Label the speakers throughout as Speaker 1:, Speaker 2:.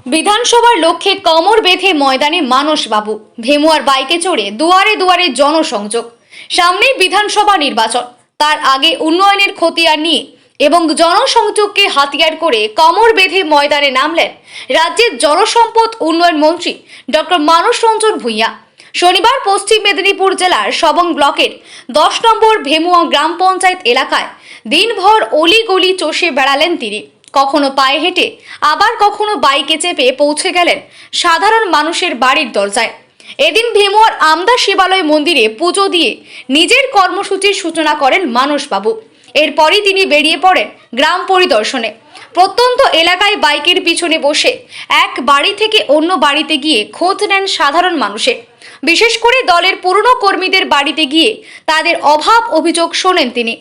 Speaker 1: বিধানসভার লক্ষ্যে কমর বেঁধে ময়দানে মানসবাবু। ভেমুয়ার বাইকে চড়ে দুয়ারে দুয়ারে জনসংযোগ। সামনেই বিধানসভা নির্বাচন, তার আগে উন্নয়নের খতিয়ান নিয়ে এবং জনসংযোগকে হাতিয়ার করে কমর বেঁধে ময়দানে নামলেন রাজ্যের জলসম্পদ উন্নয়ন মন্ত্রী ডক্টর মানস রঞ্জন ভূঁইয়া। শনিবার পশ্চিম মেদিনীপুর জেলার সবং ব্লকের 10 নম্বর ভেমুয়া গ্রাম পঞ্চায়েত এলাকায় দিনভর অলিগলি চষে বেড়ালেন তিনি। কখনো পায়ে হেঁটে, আবার কখনো বাইকে চেপে পৌঁছে গেলেন সাধারণ মানুষের বাড়ির দরজায়। এদিন ভেমুয়ার আমদা শিবালয় মন্দিরে পুজো দিয়ে নিজের কর্মসূচির সূচনা করেন মানসবাবু। এরপরই তিনি বেরিয়ে পড়েন গ্রাম পরিদর্শনে। প্রত্যন্ত এলাকায় বাইকের পিছনে বসে এক বাড়ি থেকে অন্য বাড়িতে গিয়ে খোঁজ নেন সাধারণ মানুষের। বিশেষ করে দলের পুরনো কর্মীদের বাড়িতে গিয়ে তাদের অভাব অভিযোগ শোনেন তিনি।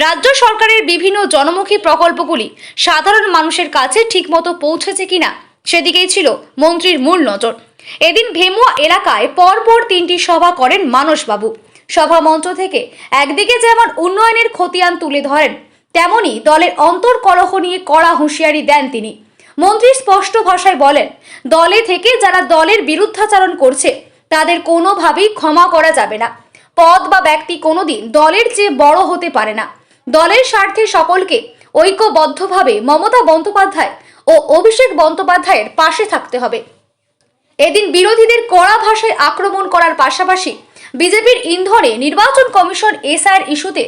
Speaker 1: রাজ্য সরকারের বিভিন্ন জনমুখী প্রকল্পগুলি সাধারণ মানুষের কাছে ঠিকমতো পৌঁছেছে কিনা সেদিকেই ছিল মন্ত্রীর মূল নজর। এদিন ভেমুয়া এলাকায় পরপর 3টি সভা করেন মানসবাবু। সভা মঞ্চ থেকে একদিকে যেমন উন্নয়নের খতিয়ান তুলে ধরেন, তেমনি দলের অন্তর্কলহ নিয়ে কড়া হুঁশিয়ারি দেন তিনি। মন্ত্রী স্পষ্ট ভাষায় বলেন, দলে থেকে যারা দলের বিরুদ্ধাচরণ করছে তাদের কোনোভাবেই ক্ষমা করা যাবে না। পদ বা ব্যক্তি কোনোদিন দলের চেয়ে বড় হতে পারে না। দলের স্বার্থে সকলকে ঐক্যবদ্ধভাবে মমতা বন্দ্যোপাধ্যায় ও অভিষেক বন্দ্যোপাধ্যায়ের পাশে থাকতে হবে। এদিন বিরোধীদের কড়া ভাষায় আক্রমণ করার পাশাপাশি বিজেপির ইন্ধনে নির্বাচন কমিশন এসআইআর ইস্যুতে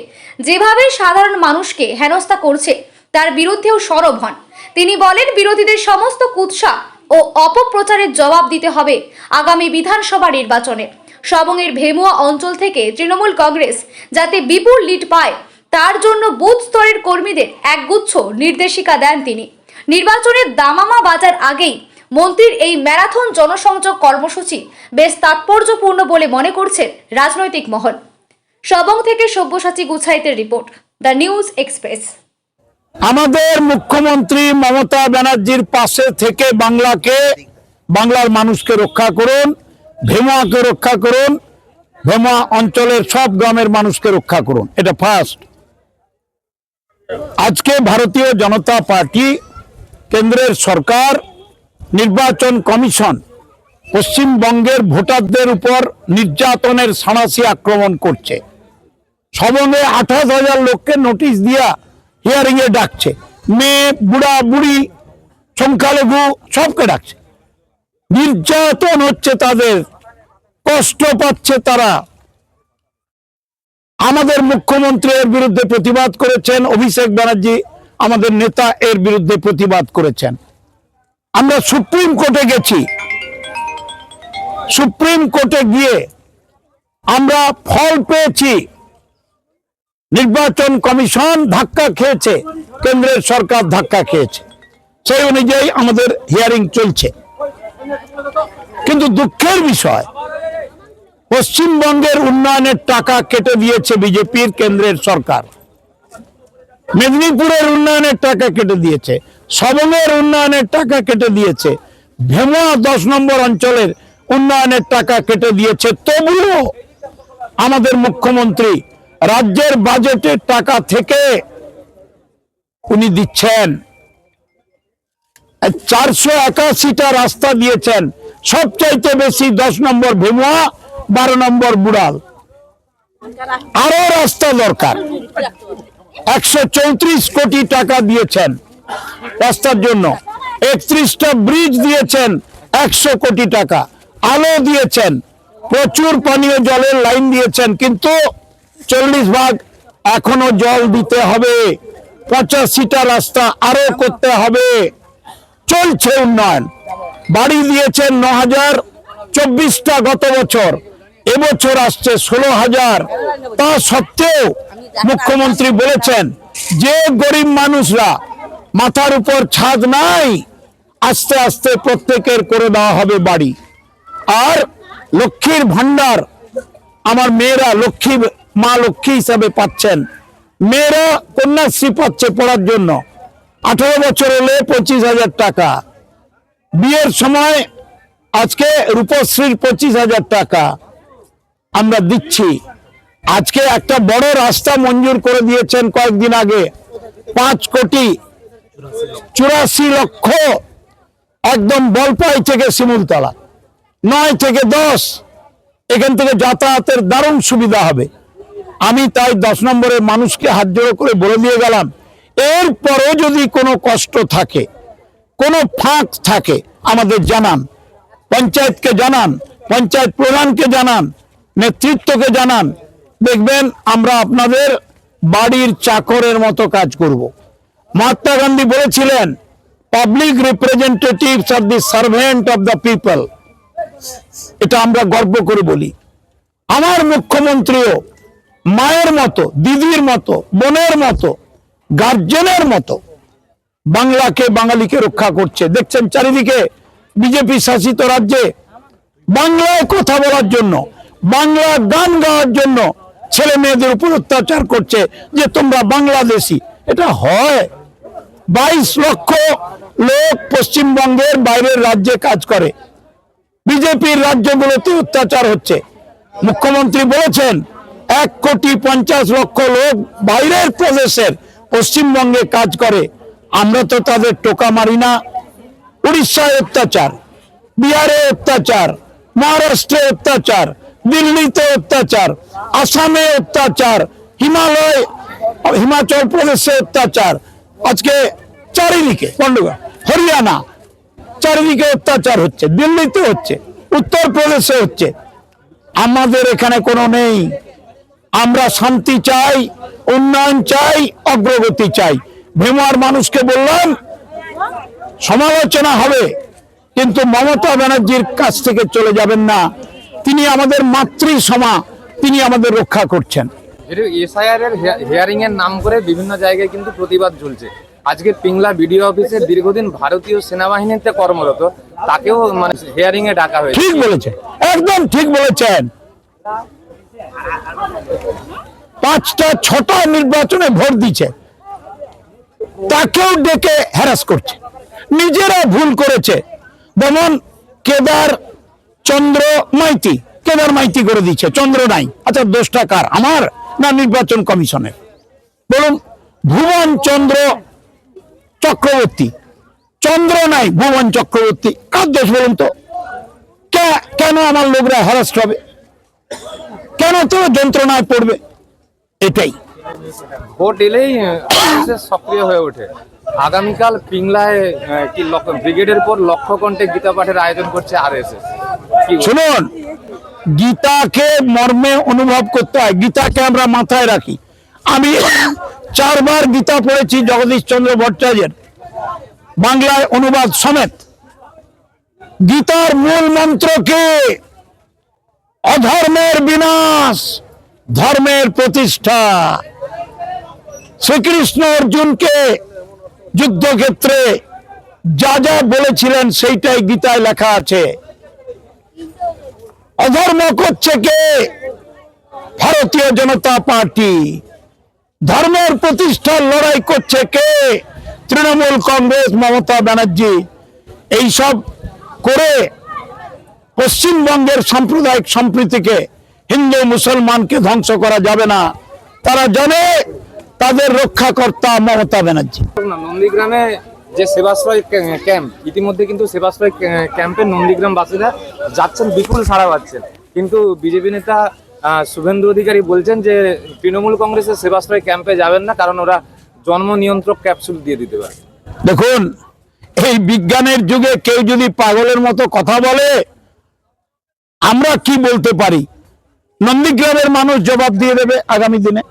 Speaker 1: যেভাবে সাধারণ মানুষকে হেনস্থা করছে তার বিরুদ্ধেও সরব হন। তিনি বলেন, বিরোধীদের সমস্ত কুৎসা ও অপপ্রচারের জবাব দিতে হবে আগামী বিধানসভা নির্বাচনে। সবংয়ের ভেমুয়া অঞ্চল থেকে তৃণমূল কংগ্রেস যাতে বিপুল লিড পায় তার জন্য বুথ স্তরের কর্মীদের একগুচ্ছ নির্দেশিকা দেন তিনি। নির্বাচনের দামামা বাজার আগেই মন্ত্রীর এই ম্যারাথন জনসংযোগ কর্মসূচি বেশ তাৎপর্যপূর্ণ বলে মনে করছে রাজনৈতিক মহল। সবং থেকে সব্যসাচী গুছাইতের রিপোর্ট, দ্য নিউজ এক্সপ্রেস।
Speaker 2: আমাদের মুখ্যমন্ত্রী মমতা ব্যানার্জির পাশে থেকে বাংলার মানুষকে রক্ষা করুন, ভেমুয়াকে রক্ষা করুন, ভেমুয়া অঞ্চলের সব গ্রামের মানুষকে রক্ষা করুন। এটা ফার্স্ট। আজকে ভারতীয় জনতা পার্টি, কেন্দ্রের সরকার, নির্বাচন কমিশন পশ্চিমবঙ্গের ভোটারদের উপর নির্যাতনের সাঁড়াশি আক্রমণ করছে। সবঙ্গে 28,000 লোককে নোটিশ দিয়া হিয়ারিং এ ডাকছে। মেয়ে, বুড়া বুড়ি, সংখ্যালঘু সবকে ডাকছে। নির্যাতন হচ্ছে, তাদের কষ্ট পাচ্ছে তারা। আমাদের মুখ্যমন্ত্রী এর বিরুদ্ধে প্রতিবাদ করেছেন, অভিষেক ব্যানার্জি আমাদের নেতা এর বিরুদ্ধে প্রতিবাদ করেছেন। আমরা সুপ্রিম কোর্টে গেছি। সুপ্রিম কোর্টে গিয়ে আমরা ফল পেয়েছি। নির্বাচন কমিশন ধাক্কা খেয়েছে, কেন্দ্রের সরকার ধাক্কা খেয়েছে, সেই অনুযায়ী আমাদের হিয়ারিং চলছে। কিন্তু দুঃখের বিষয়, পশ্চিমবঙ্গের উন্নয়নের টাকা কেটে দিয়েছে বিজেপির কেন্দ্রের সরকার। মেদিনীপুরের উন্নয়নের টাকা কেটে দিয়েছে, সবংয়ের উন্নয়নের টাকা কেটে দিয়েছে, ভেমুয়া 10 নম্বর অঞ্চলের উন্নয়নের টাকা কেটে দিয়েছে। তবুও আমাদের মুখ্যমন্ত্রী রাজ্যের বাজেটের টাকা থেকে উনি দিচ্ছেন। 481টা রাস্তা দিয়েছেন, সবচাইতে বেশি 10 নম্বর ভেমুয়া, 12 নম্বর বুড়াল। আরো রাস্তা দরকার। 134 কোটি টাকা দিয়েছেন রাস্তার জন্য। 31টা ব্রিজ দিয়েছেন, 100 কোটি টাকা। আলো দিয়েছেন, প্রচুর পানীয় জলের লাইন দিয়েছেন, কিন্তু 40 ভাগ এখনো জল দিতে হবে। 85টা রাস্তা আরো করতে হবে। চলছে উন্নয়ন। বাড়ি দিয়েছেন 9,024টা গত বছর, এবছর আসছে 16,000। তা সত্ত্বেও মুখ্যমন্ত্রী বলেছেন যে গরিব মানুষরা মাথার উপর ছাদ নাই, আস্তে আস্তে প্রত্যেকের করে দেওয়া হবে বাড়ি। আর লক্ষ্মীর ভান্ডার আমার মেয়েরা মা লক্ষ্মী হিসাবে পাচ্ছেন। মেয়েরা কন্যাশ্রী পাচ্ছে পড়ার জন্য। 18 বছর হলে 25,000 টাকা। বিয়ের সময় আজকে রূপশ্রীর 25,000 টাকা আমরা দিচ্ছি। আজকে একটা বড় রাস্তা মঞ্জুর করে দিয়েছেন কয়েকদিন আগে, 5,84,00,000 একদম বলপাই থেকে শিমুলতলা 9 থেকে 10 এখান থেকে যাতায়াতের দারুণ সুবিধা হবে। আমি তাই 10 নম্বরের মানুষকে হাত জোড়ো করে বলে দিয়ে গেলাম, এরপরও যদি কোনো কষ্ট থাকে, কোনো ফাঁক থাকে আমাদের জানান, পঞ্চায়েতকে জানান, পঞ্চায়েত প্রধানকে জানান, নেতৃত্বকে জানান। দেখবেন আমরা আপনাদের বাড়ির চাকরের মতো কাজ করব। মহাত্মা গান্ধী বলেছিলেন, public representatives are the servant of the people. এটা আমরা গর্ব করে বলি। আমার মুখ্যমন্ত্রীও মায়ের মতো, দিদির মতো, বোনের মতো, গার্জেনের মতো বাংলাকে, বাঙালিকে রক্ষা করছে। দেখছেন চারিদিকে বিজেপি শাসিত রাজ্যে বাংলায় কথা বলার জন্য, বাংলা গান গাওয়ার জন্য ছেলে মেয়েদের উপর অত্যাচার করছে যে তোমরা বাংলাদেশি। এটা হয়? 22 লক্ষ লোক পশ্চিমবঙ্গের বাইরের রাজ্যে কাজ করে, বিজেপির রাজ্যগুলোতে অত্যাচার হচ্ছে। মুখ্যমন্ত্রী বলেছেন 1,50,00,000 লোক বাইরের প্রদেশের পশ্চিমবঙ্গে কাজ করে, আমরা তো তাদের টোকা মারি না। উড়িষ্যায় অত্যাচার, বিহারে অত্যাচার, মহারাষ্ট্রে অত্যাচার, দিল্লিতে অত্যাচার, আসামে অত্যাচার, হিমাচল প্রদেশে অত্যাচার, আজকে চারিদিকে পন্ডগা, হরিয়ানা, চারিদিকে অত্যাচার হচ্ছে, দিল্লিতে হচ্ছে, উত্তরপ্রদেশে হচ্ছে। আমাদের এখানে কোনো নেই। আমরা শান্তি চাই, উন্নয়ন চাই, অগ্রগতি চাই। ভেমুয়ার মানুষকে বললাম সমালোচনা হবে, কিন্তু মমতা ব্যানার্জির কাছ থেকে চলে যাবেন না। তিনি আমাদের মাতৃসমা, তিনি আমাদের রক্ষা করছেন।
Speaker 3: এসআইআর এর হিয়ারিং এর নাম করে বিভিন্ন জায়গায় কিন্তু প্রতিবাদ চলছে। আজকে পিংলা বিডিও অফিসে দীর্ঘদিন ভারতীয় সেনাবাহিনীতে কর্মরত তাকেও মানে হিয়ারিং এ ডাকা হয়েছে।
Speaker 2: ঠিক বলেছেন, একদম ঠিক বলেছেন। 5টা 6টা নির্বাচনে ভোট দিচ্ছে, তাকেও ডেকে হ্যারাস করছে। নিজেরা ভুল করেছে। যেমন কেদার চন্দ্র মাইতি, কেদার মাইতি করে দিচ্ছে, চন্দ্র নাই। আচ্ছা, দোষটা কার? আমার না নির্বাচন কমিশনের? বলুন। ভুবন চন্দ্র চক্রবর্তী, চন্দ্র নাই, ভুবন চক্রবর্তী, কার দোষ বলুন তো? কেন আমার লোকরা হ্যারাস্ট হবে? কেন তো যন্ত্রণায় পড়বে? এটাই।
Speaker 3: ভোট এলেই সক্রিয় হয়ে ওঠে। আগামীকাল পিংলায় কি ব্রিগেডের পর লক্ষ্য কণ্ঠে গীতা পাঠের আয়োজন করছে আরএসএস।
Speaker 2: শুনুন, গীতাকে মর্মে অনুভব করতে হয়, গীতাকে আমরা মাথায় রাখি। আমি 4 বার গীতা পড়েছি জগদীশ চন্দ্র ভট্টাচার্যের, বাংলায় অনুবাদ সমেত। গীতার মূল মন্ত্র কি? অধর্মের বিনাশ, ধর্মের প্রতিষ্ঠা। শ্রীকৃষ্ণ অর্জুনকে যুদ্ধক্ষেত্রে যা যা বলেছিলেন সেইটাই গীতায় লেখা আছে। অধর্ম করছে কে? ভারতীয় জনতা পার্টি। ধর্মের প্রতিষ্ঠার লড়াই করছে কে? তৃণমূল কংগ্রেস, মমতা ব্যানার্জি। এইসব করে পশ্চিমবঙ্গের সাম্প্রদায়িক সম্প্রীতিকে, হিন্দু মুসলমানকে ধ্বংস করা যাবে না। তারা জানে তাদের রক্ষাকর্তা মমতা ব্যানার্জি।
Speaker 3: নন্দীগ্রামে যে সেবাশ্রয় ক্যাম্প, ইতিমধ্যে কিন্তু সেবাশ্রয় ক্যাম্পে নন্দীগ্রাম বাসীরা যাচ্ছেন, বিপুল সাড়া পাচ্ছেন। কিন্তু বিজেপি নেতা শুভেন্দু অধিকারী বলছেন যে তৃণমূল কংগ্রেসের সেবাশ্রয় ক্যাম্পে যাবেন না, কারণ ওরা জন্ম নিয়ন্ত্রক ক্যাপসুল দিয়ে দিতে পারে।
Speaker 2: দেখুন, এই বিজ্ঞানের যুগে কেউ যদি পাগলের মতো কথা বলে, আমরা কি বলতে পারি? নন্দীগ্রামের মানুষ জবাব দিয়ে দেবে আগামী দিনে।